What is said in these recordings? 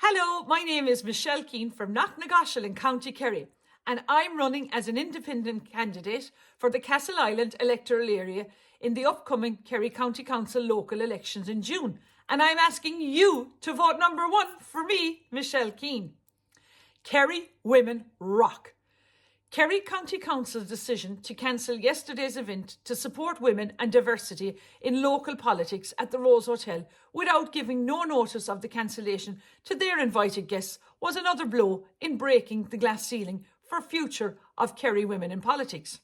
Hello, my name is Michelle Keane from Knocknagoshel in County Kerry, and I'm running as an independent candidate for the Castleisland electoral area in the upcoming Kerry County Council local elections in June. And I'm asking you to vote number 1 for me, Michelle Keane. Kerry Women Rock. Kerry County Council's decision to cancel yesterday's event to support women and diversity in local politics at the Rose Hotel without giving no notice of the cancellation to their invited guests was another blow in breaking the glass ceiling for future of Kerry women in politics.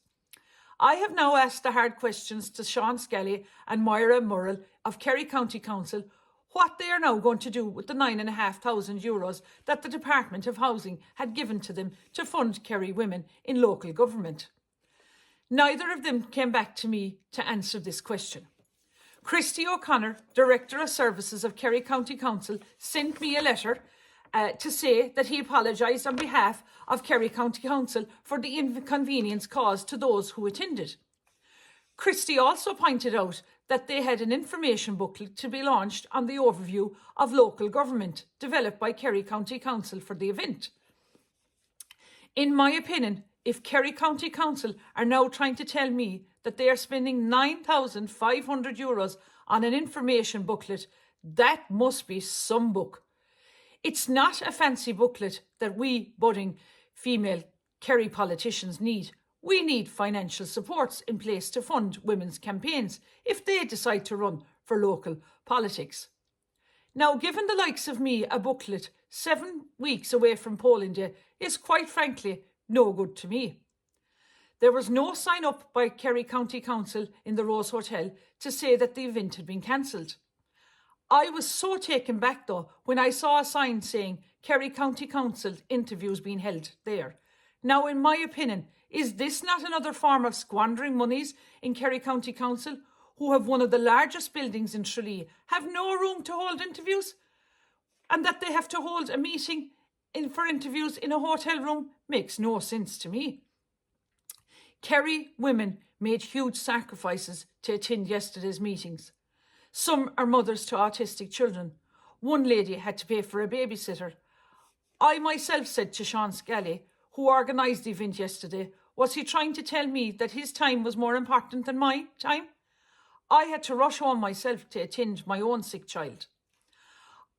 I have now asked the hard questions to Sean Scally and Moira Murrell of Kerry County Council what they are now going to do with the €9,500 that the Department of Housing had given to them to fund Kerry women in local government. Neither of them came back to me to answer this question. Christy O'Connor, Director of Services of Kerry County Council, sent me a letter to say that he apologised on behalf of Kerry County Council for the inconvenience caused to those who attended. Christy also pointed out that they had an information booklet to be launched on the overview of local government developed by Kerry County Council for the event. In my opinion, if Kerry County Council are now trying to tell me that they are spending €9,500 on an information booklet, that must be some book. It's not a fancy booklet that we budding female Kerry politicians need. We need financial supports in place to fund women's campaigns if they decide to run for local politics. Now, given the likes of me, a booklet 7 weeks away from polling day is quite frankly no good to me. There was no sign up by Kerry County Council in the Rose Hotel to say that the event had been cancelled. I was so taken back though when I saw a sign saying Kerry County Council interviews being held there. Now, in my opinion, is this not another form of squandering monies in Kerry County Council, who have one of the largest buildings in Tralee, have no room to hold interviews? And that they have to hold a meeting for interviews in a hotel room makes no sense to me. Kerry women made huge sacrifices to attend yesterday's meetings. Some are mothers to autistic children. One lady had to pay for a babysitter. I myself said to Sean Scally, who organised the event yesterday, was he trying to tell me that his time was more important than my time? I had to rush home myself to attend my own sick child.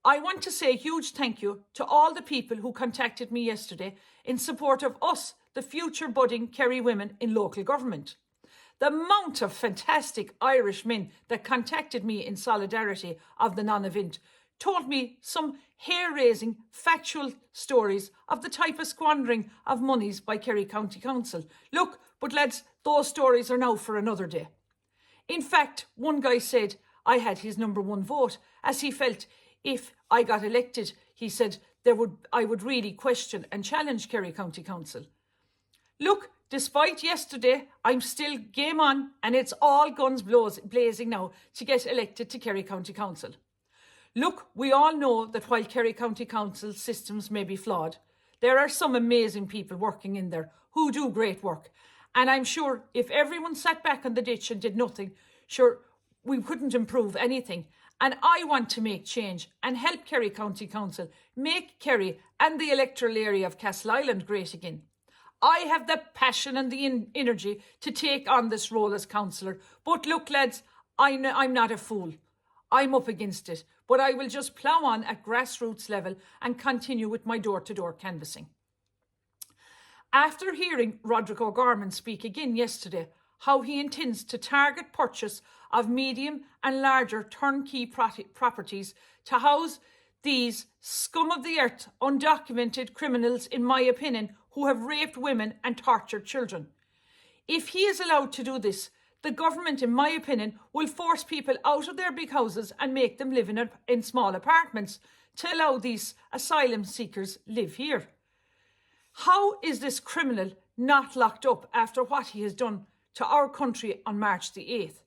I want to say a huge thank you to all the people who contacted me yesterday in support of us, the future budding Kerry women in local government. The amount of fantastic Irish men that contacted me in solidarity of the non-event told me some hair-raising, factual stories of the type of squandering of monies by Kerry County Council. Look, but lads, those stories are now for another day. In fact, one guy said I had his number 1 vote, as he felt if I got elected, he said I would really question and challenge Kerry County Council. Look, despite yesterday, I'm still game on, and it's all guns blazing now to get elected to Kerry County Council. Look, we all know that while Kerry County Council systems may be flawed, there are some amazing people working in there who do great work. And I'm sure if everyone sat back on the ditch and did nothing, sure, we couldn't improve anything. And I want to make change and help Kerry County Council make Kerry and the electoral area of Castleisland great again. I have the passion and the energy to take on this role as councillor. But look, lads, I'm not a fool. I'm up against it, but I will just plough on at grassroots level and continue with my door-to-door canvassing. After hearing Roderick O'Gorman speak again yesterday, how he intends to target purchase of medium and larger turnkey properties to house these scum of the earth, undocumented criminals, in my opinion, who have raped women and tortured children. If he is allowed to do this, the government, in my opinion, will force people out of their big houses and make them live in small apartments to allow these asylum seekers live here. How is this criminal not locked up after what he has done to our country on March the 8th?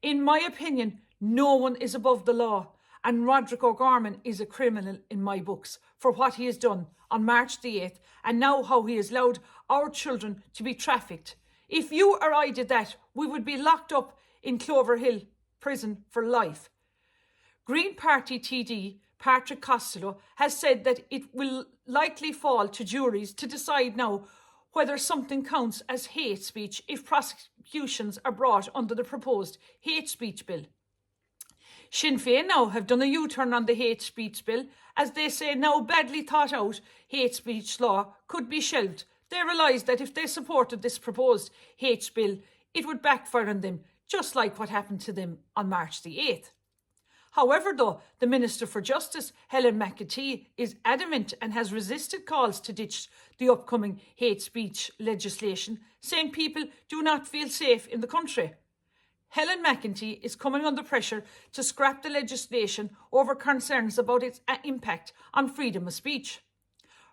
In my opinion, no one is above the law, and Roderick O'Gorman is a criminal in my books for what he has done on March the 8th and now how he has allowed our children to be trafficked. If you or I did that, we would be locked up in Clover Hill prison for life. Green Party TD Patrick Costello, has said that it will likely fall to juries to decide now whether something counts as hate speech if prosecutions are brought under the proposed hate speech bill. Sinn Féin now have done a U-turn on the hate speech bill, as they say now badly thought out hate speech law could be shelved. They realise that if they supported this proposed hate bill, it would backfire on them, just like what happened to them on March the 8th. However, though, the Minister for Justice, Helen McEntee, is adamant and has resisted calls to ditch the upcoming hate speech legislation, saying people do not feel safe in the country. Helen McEntee is coming under pressure to scrap the legislation over concerns about its impact on freedom of speech.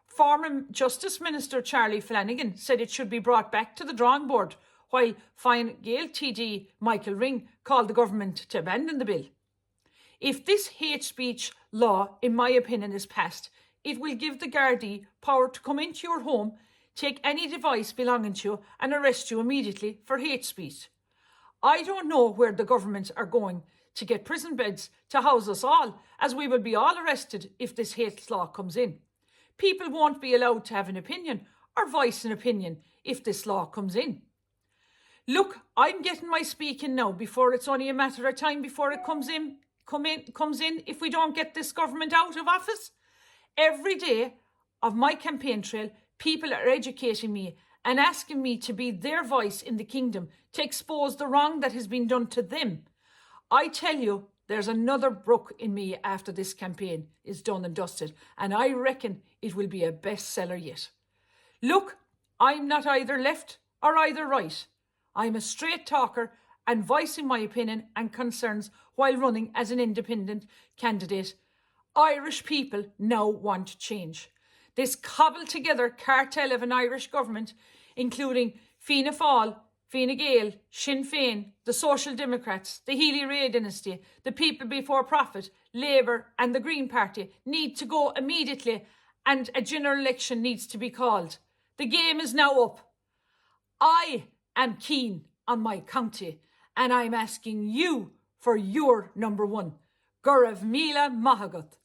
Former Justice Minister Charlie Flanagan said it should be brought back to the drawing board, while Fine Gael TD Michael Ring called the government to abandon the bill. If this hate speech law, in my opinion, is passed, it will give the Gardaí power to come into your home, take any device belonging to you and arrest you immediately for hate speech. I don't know where the government are going to get prison beds to house us all, as we will be all arrested if this hate law comes in. People won't be allowed to have an opinion or voice an opinion if this law comes in. Look, I'm getting my speaking now before it's only a matter of time before it comes in if we don't get this government out of office. Every day of my campaign trail, people are educating me and asking me to be their voice in the kingdom to expose the wrong that has been done to them. I tell you, there's another brook in me after this campaign is done and dusted, and I reckon it will be a bestseller yet. Look, I'm not either left or either right. I'm a straight talker and voicing my opinion and concerns while running as an independent candidate. Irish people now want change. This cobbled together cartel of an Irish government, including Fianna Fáil, Fine Gael, Sinn Féin, the Social Democrats, the Healy-Rae dynasty, the People Before Profit, Labour and the Green Party, need to go immediately, and a general election needs to be called. The game is now up. I am Keane on my county, and I'm asking you for your number one. Gurav Mila Mahagat.